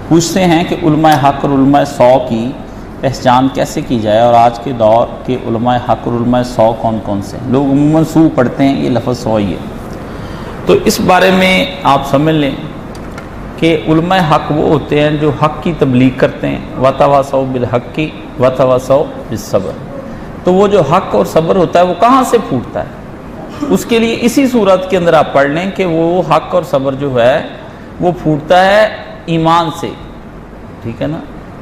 پوچھتے ہیں کہ علماء حق اور علماء سو کی پہچان کیسے کی جائے، اور آج کے دور کے علماء حق اور علماء سو کون کون سے ہیں؟ لوگ عموماً سو پڑھتے ہیں، یہ لفظ سو ہی ہے۔ تو اس بارے میں آپ سمجھ لیں کہ علماء حق وہ ہوتے ہیں جو حق کی تبلیغ کرتے ہیں، وَتَوَاصَوْا بِالْحَقِّ وَتَوَاصَوْا بِالصَّبْرِ۔ تو وہ جو حق اور صبر ہوتا ہے وہ کہاں سے پھوٹتا ہے؟ اس کے لیے اسی صورت کے اندر آپ پڑھ لیں کہ وہ حق اور صبر جو ہے وہ پھوٹتا ہے ایمان سے، ٹھیک ہے نا۔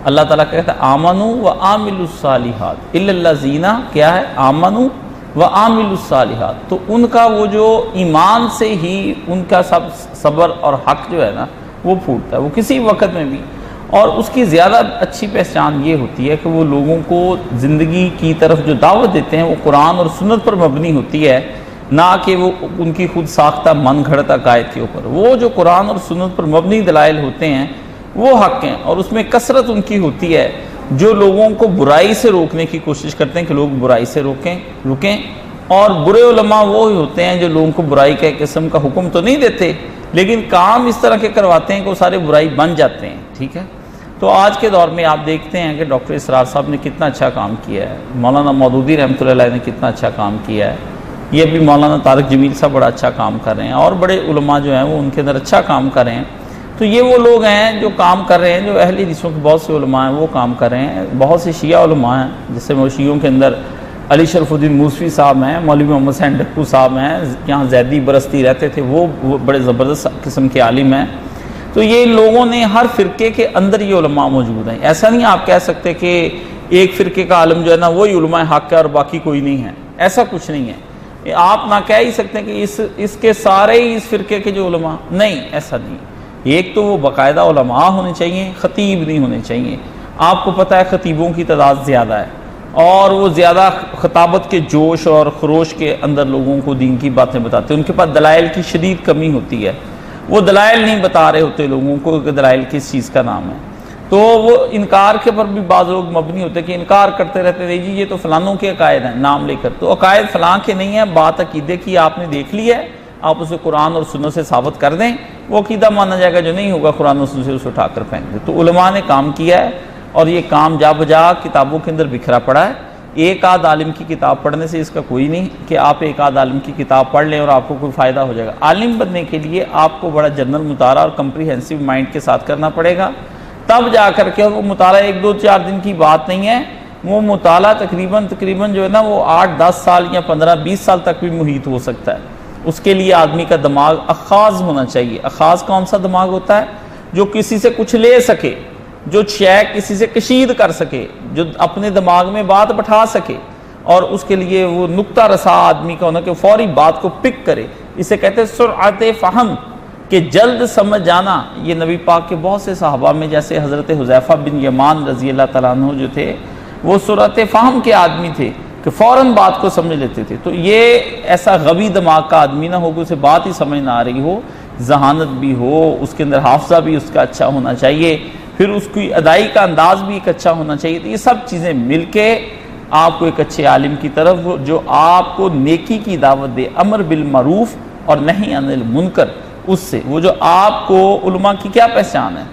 اللہ تعالیٰ کہتا ہے آمنوا وعاملوا الصالحات الا الذین، کیا ہے؟ آمنوا وعاملوا الصالحات۔ تو ان کا وہ جو ایمان سے ہی ان کا سب صبر اور حق جو ہے نا وہ پھوٹتا ہے، وہ کسی وقت میں بھی۔ اور اس کی زیادہ اچھی پہچان یہ ہوتی ہے کہ وہ لوگوں کو زندگی کی طرف جو دعوت دیتے ہیں وہ قرآن اور سنت پر مبنی ہوتی ہے، نہ کہ وہ ان کی خود ساختہ من گھڑت عقائد کے اوپر۔ وہ جو قرآن اور سنت پر مبنی دلائل ہوتے ہیں وہ حق ہیں، اور اس میں کثرت ان کی ہوتی ہے جو لوگوں کو برائی سے روکنے کی کوشش کرتے ہیں کہ لوگ برائی سے رکیں۔ اور برے علماء وہ ہوتے ہیں جو لوگوں کو برائی کا ایک قسم کا حکم تو نہیں دیتے، لیکن کام اس طرح کے کرواتے ہیں کہ وہ سارے برائی بن جاتے ہیں، ٹھیک ہے۔ تو آج کے دور میں آپ دیکھتے ہیں کہ ڈاکٹر اسرار صاحب نے کتنا اچھا کام کیا ہے، مولانا مودودی رحمۃ اللہ علیہ نے کتنا اچھا کام کیا ہے، یہ بھی مولانا طارق جمیل صاحب بڑا اچھا کام کر رہے ہیں، اور بڑے علماء جو ہیں وہ ان کے اندر اچھا کام کر رہے ہیں۔ تو یہ وہ لوگ ہیں جو کام کر رہے ہیں، جو اہل حدیثوں کے بہت سے علماء ہیں وہ کام کر رہے ہیں۔ بہت سے شیعہ علماء ہیں، جیسے وہ شیعوں کے اندر علی شرف الدین موسوی صاحب ہیں، مولوی محمد حسین ڈکو صاحب ہیں، یہاں زیدی برستی رہتے تھے، وہ بڑے زبردست قسم کے عالم ہیں۔ تو یہ لوگوں نے ہر فرقے کے اندر یہ علماء موجود ہیں، ایسا نہیں آپ کہہ سکتے کہ ایک فرقے کا عالم جو ہے نا وہی علماء حق ہے اور باقی کوئی نہیں ہے، ایسا کچھ نہیں ہے۔ آپ نہ کہہ ہی سکتے کہ اس کے سارے ہی اس فرقے کے جو علماء، نہیں، ایسا نہیں۔ ایک تو وہ باقاعدہ علماء ہونے چاہیے، خطیب نہیں ہونے چاہیے۔ آپ کو پتہ ہے خطیبوں کی تعداد زیادہ ہے، اور وہ زیادہ خطابت کے جوش اور خروش کے اندر لوگوں کو دین کی باتیں بتاتے ہیں، ان کے پاس دلائل کی شدید کمی ہوتی ہے، وہ دلائل نہیں بتا رہے ہوتے لوگوں کو کہ دلائل کس چیز کا نام ہے۔ تو وہ انکار کے پر بھی بعض لوگ مبنی ہوتے ہیں کہ انکار کرتے رہتے ہیں، جی یہ تو فلانوں کے عقائد ہیں نام لے کر، تو عقائد فلاں کے نہیں ہیں، بات عقیدے کی آپ نے دیکھ لی ہے، آپ اسے قرآن اور سنت سے ثابت کر دیں، وہ عقیدہ مانا جائے گا، جو نہیں ہوگا قرآن اور سنت سے اسے اٹھا کر پھینک دیں۔ تو علماء نے کام کیا ہے، اور یہ کام جا بجا کتابوں کے اندر بکھرا پڑا ہے۔ ایک آدھ عالم کی کتاب پڑھنے سے اس کا کوئی نہیں کہ آپ ایک آدھ عالم کی کتاب پڑھ لیں اور آپ کو کوئی فائدہ ہو جائے گا۔ عالم بننے کے لیے آپ کو بڑا جنرل مطالعہ اور کمپریہنسو مائنڈ کے ساتھ کرنا پڑے گا، تب جا کر کے وہ مطالعہ 1-2-4 دن کی بات نہیں ہے، وہ مطالعہ تقریباً جو ہے نا وہ 8-10 سال یا 15-20 سال تک بھی محیط ہو سکتا ہے۔ اس کے لیے آدمی کا دماغ اخاذ ہونا چاہیے۔ اخاذ کون سا دماغ ہوتا ہے؟ جو کسی سے کچھ لے سکے، جو شے کسی سے کشید کر سکے، جو اپنے دماغ میں بات بٹھا سکے، اور اس کے لیے وہ نقطہ رسا آدمی کا ہونا کہ فوری بات کو پک کرے۔ اسے کہتے ہیں سرعت فہم، کہ جلد سمجھ جانا۔ یہ نبی پاک کے بہت سے صحابہ میں جیسے حضرت حذیفہ بن یمان رضی اللہ تعالیٰ عنہ جو تھے، وہ سرعت فہم کے آدمی تھے کہ فوراً بات کو سمجھ لیتے تھے۔ تو یہ ایسا غبی دماغ کا آدمی نہ ہو کہ اسے بات ہی سمجھ نہ آ رہی ہو، ذہانت بھی ہو، اس کے اندر حافظہ بھی اس کا اچھا ہونا چاہیے، پھر اس کی ادائی کا انداز بھی ایک اچھا ہونا چاہیے۔ تو یہ سب چیزیں مل کے آپ کو ایک اچھے عالم کی طرف، جو آپ کو نیکی کی دعوت دے، امر بالمعروف اور نہی عن المنکر، اس سے وہ جو آپ کو علماء کی کیا پہچان ہے؟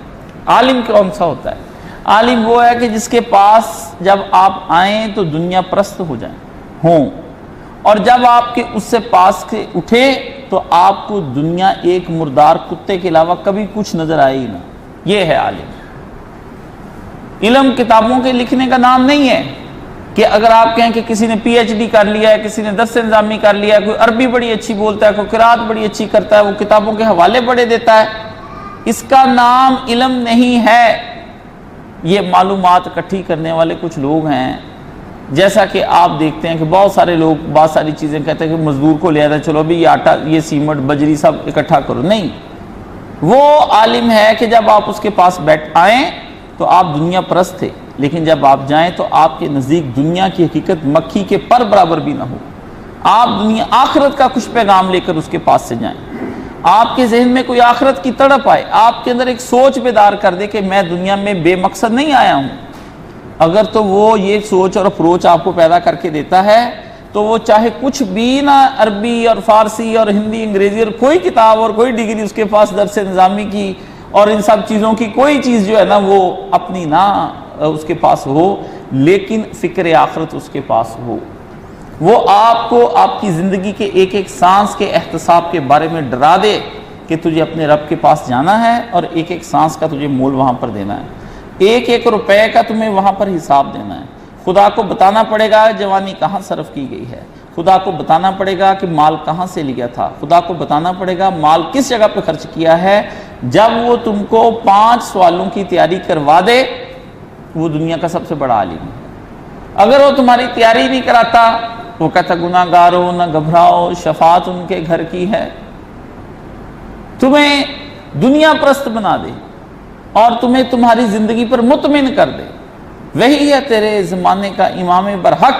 عالم کون سا ہوتا ہے؟ عالم وہ ہے کہ جس کے پاس جب آپ آئیں تو دنیا پرست ہو جائیں ہوں، اور جب آپ کے اس سے پاس کے اٹھے تو آپ کو دنیا ایک مردار کتے کے علاوہ کبھی کچھ نظر آئے ہی نہ۔ یہ ہے عالم۔ علم کتابوں کے لکھنے کا نام نہیں ہے کہ اگر آپ کہیں کہ کسی نے پی ایچ ڈی کر لیا ہے، کسی نے درس نظامی کر لیا ہے، کوئی عربی بڑی اچھی بولتا ہے، کوئی قرات بڑی اچھی کرتا ہے، وہ کتابوں کے حوالے بڑے دیتا ہے، اس کا نام علم نہیں ہے۔ یہ معلومات اکٹھی کرنے والے کچھ لوگ ہیں، جیسا کہ آپ دیکھتے ہیں کہ بہت سارے لوگ بہت ساری چیزیں کہتے ہیں کہ مزدور کو لے آتا ہے، چلو ابھی یہ آٹا، یہ سیمنٹ، بجری سب اکٹھا کرو۔ نہیں، وہ عالم ہے کہ جب آپ اس کے پاس بیٹھ آئیں تو آپ دنیا پرست تھے، لیکن جب آپ جائیں تو آپ کے نزدیک دنیا کی حقیقت مکھی کے پر برابر بھی نہ ہو، آپ دنیا آخرت کا کچھ پیغام لے کر اس کے پاس سے جائیں، آپ کے ذہن میں کوئی آخرت کی تڑپ آئے، آپ کے اندر ایک سوچ بیدار کر دے کہ میں دنیا میں بے مقصد نہیں آیا ہوں۔ اگر تو وہ یہ سوچ اور اپروچ آپ کو پیدا کر کے دیتا ہے تو وہ چاہے کچھ بھی نہ عربی اور فارسی اور ہندی انگریزی اور کوئی کتاب اور کوئی ڈگری اس کے پاس درس نظامی کی اور ان سب چیزوں کی کوئی چیز جو ہے نا وہ اپنی نہ اس کے پاس ہو، لیکن فکر آخرت اس کے پاس ہو، وہ آپ کو آپ کی زندگی کے ایک ایک سانس کے احتساب کے بارے میں ڈرا دے کہ تجھے اپنے رب کے پاس جانا ہے اور ایک ایک سانس کا تجھے مول وہاں پر دینا ہے، ایک ایک روپے کا تمہیں وہاں پر حساب دینا ہے۔ خدا کو بتانا پڑے گا جوانی کہاں صرف کی گئی ہے، خدا کو بتانا پڑے گا کہ مال کہاں سے لیا تھا، خدا کو بتانا پڑے گا مال کس جگہ پہ خرچ کیا ہے۔ جب وہ تم کو 5 سوالوں کی تیاری کروا دے، وہ دنیا کا سب سے بڑا عالم ہے۔ اگر وہ تمہاری تیاری نہیں کراتا، وہ کہتا گناہ گار ہو نہ گھبراؤ، شفاعت ان کے گھر کی ہے، تمہیں دنیا پرست بنا دے اور تمہیں تمہاری زندگی پر مطمئن کر دے، وہی ہے تیرے زمانے کا امام برحق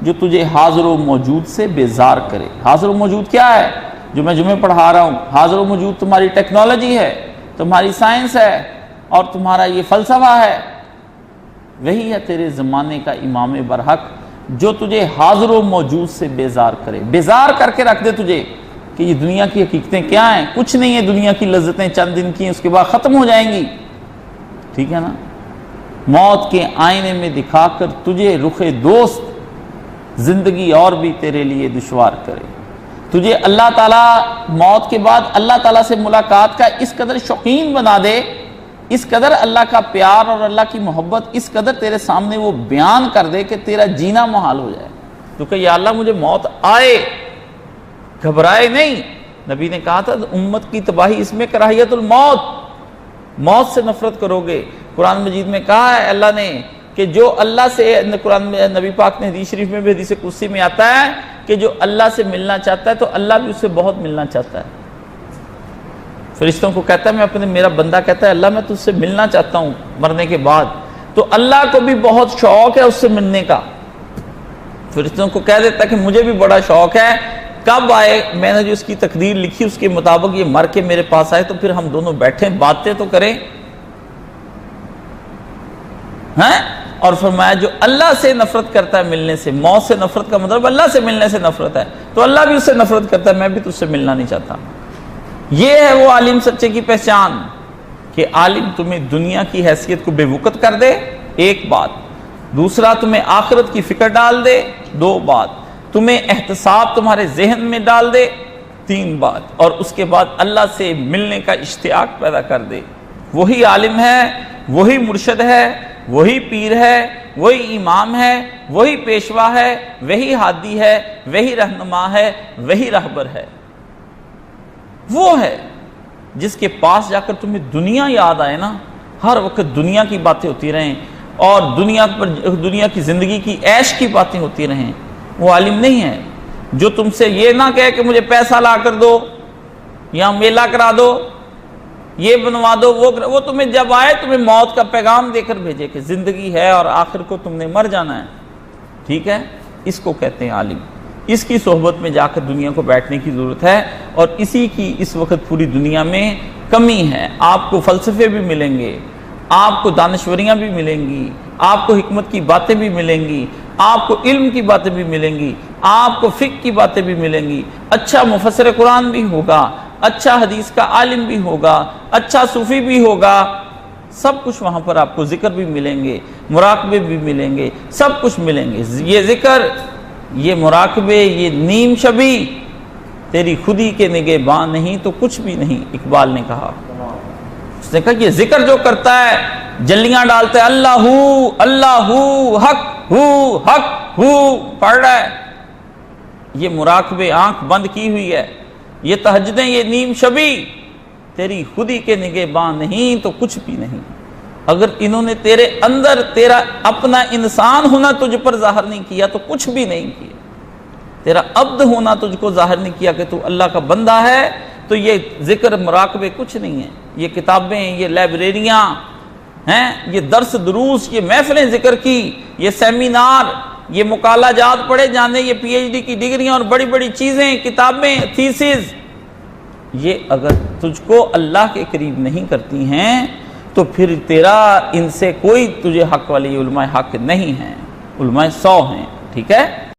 جو تجھے حاضر و موجود سے بیزار کرے۔ حاضر و موجود کیا ہے؟ جو میں جمعے پڑھا رہا ہوں، حاضر و موجود تمہاری ٹیکنالوجی ہے، تمہاری سائنس ہے اور تمہارا یہ فلسفہ ہے، وہی ہے تیرے زمانے کا امام برحق جو تجھے حاضر و موجود سے بیزار کرے، بیزار کر کے رکھ دے تجھے کہ یہ دنیا کی حقیقتیں کیا ہیں، کچھ نہیں ہے، دنیا کی لذتیں چند دن کی ہیں، اس کے بعد ختم ہو جائیں گی، ٹھیک ہے نا۔ موت کے آئینے میں دکھا کر تجھے رخ دوست زندگی اور بھی تیرے لیے دشوار کرے، تجھے اللہ تعالیٰ موت کے بعد اللہ تعالیٰ سے ملاقات کا اس قدر شوقین بنا دے، اس قدر اللہ کا پیار اور اللہ کی محبت اس قدر تیرے سامنے وہ بیان کر دے کہ تیرا جینا محال ہو جائے، تو کہ یا اللہ مجھے موت آئے، گھبرائے نہیں۔ نبی نے کہا تھا امت کی تباہی اس میں کراہیت الموت، موت سے نفرت کرو گے۔ قرآن مجید میں کہا ہے اللہ نے کہ جو اللہ سے، قرآن میں نبی پاک نے حدیث شریف میں بھی حدیث قدسی میں آتا ہے کہ جو اللہ سے ملنا چاہتا ہے تو اللہ بھی اس سے بہت ملنا چاہتا ہے۔ فرشتوں کو کہتا ہے میں اپنے، میرا بندہ کہتا ہے اللہ میں تجھ سے ملنا چاہتا ہوں مرنے کے بعد، تو اللہ کو بھی بہت شوق ہے اس سے ملنے کا۔ فرشتوں کو کہہ دیتا ہے کہ مجھے بھی بڑا شوق ہے، کب آئے، میں نے جو اس کی تقدیر لکھی اس کے مطابق یہ مر کے میرے پاس آئے تو پھر ہم دونوں بیٹھیں باتیں تو کریں، ہیں۔ اور فرمایا جو اللہ سے نفرت کرتا ہے ملنے سے، موت سے نفرت کا مطلب اللہ سے ملنے سے نفرت ہے، تو اللہ بھی اس سے نفرت کرتا ہے، میں بھی تجھ سے ملنا نہیں چاہتا۔ یہ ہے وہ عالم سچے کی پہچان کہ عالم تمہیں دنیا کی حیثیت کو بے وقت کر دے، ایک بات، دوسرا تمہیں آخرت کی فکر ڈال دے، 2 بات، تمہیں احتساب تمہارے ذہن میں ڈال دے، 3 بات، اور اس کے بعد اللہ سے ملنے کا اشتیاق پیدا کر دے۔ وہی عالم ہے، وہی مرشد ہے، وہی پیر ہے، وہی امام ہے، وہی پیشوا ہے، وہی ہادی ہے، وہی رہنما ہے، وہی رہبر ہے۔ وہ ہے جس کے پاس جا کر تمہیں دنیا یاد آئے نا، ہر وقت دنیا کی باتیں ہوتی رہیں اور دنیا کی زندگی کی عیش کی باتیں ہوتی رہیں، وہ عالم نہیں ہے۔ جو تم سے یہ نہ کہے کہ مجھے پیسہ لا کر دو، یا میلہ کرا دو، یہ بنوا دو، وہ تمہیں جب آئے تمہیں موت کا پیغام دے کر بھیجے کہ زندگی ہے اور آخر کو تم نے مر جانا ہے، ٹھیک ہے، اس کو کہتے ہیں عالم۔ اس کی صحبت میں جا کر دنیا کو بیٹھنے کی ضرورت ہے، اور اسی کی اس وقت پوری دنیا میں کمی ہے۔ آپ کو فلسفے بھی ملیں گے، آپ کو دانشوریاں بھی ملیں گی، آپ کو حکمت کی باتیں بھی ملیں گی، آپ کو علم کی باتیں بھی ملیں گی، آپ کو فقہ کی باتیں بھی ملیں گی، اچھا مفسر قرآن بھی ہوگا، اچھا حدیث کا عالم بھی ہوگا، اچھا صوفی بھی ہوگا، سب کچھ وہاں پر آپ کو ذکر بھی ملیں گے، مراقبے بھی ملیں گے، سب کچھ ملیں گے۔ یہ ذکر، یہ مراقبے، یہ نیم شبی تیری خودی کے نگہباں نہیں تو کچھ بھی نہیں، اقبال نے کہا۔ اس نے کہا یہ ذکر جو کرتا ہے، جلیاں ڈالتا ہے، اللہ ہو اللہ ہو حق ہو حق ہو پڑھ رہا ہے، یہ مراقبے آنکھ بند کی ہوئی ہے، یہ تہجدیں، یہ نیم شبی تیری خودی کے نگہباں نہیں تو کچھ بھی نہیں۔ اگر انہوں نے تیرے اندر تیرا اپنا انسان ہونا تجھ پر ظاہر نہیں کیا تو کچھ بھی نہیں کیا، تیرا عبد ہونا تجھ کو ظاہر نہیں کیا کہ تو اللہ کا بندہ ہے، تو یہ ذکر مراقبے کچھ نہیں ہیں، یہ کتابیں، یہ لائبریریاں ہیں، یہ درس دروس، یہ محفلیں ذکر کی، یہ سیمینار، یہ مقالہ جات پڑھے جانے، یہ پی ایچ ڈی کی ڈگریاں اور بڑی بڑی چیزیں، کتابیں، تھیسز، یہ اگر تجھ کو اللہ کے قریب نہیں کرتی ہیں تو پھر تیرا ان سے کوئی تجھے حق والی علماء حق نہیں ہیں، علماء 100 ہیں، ٹھیک ہے۔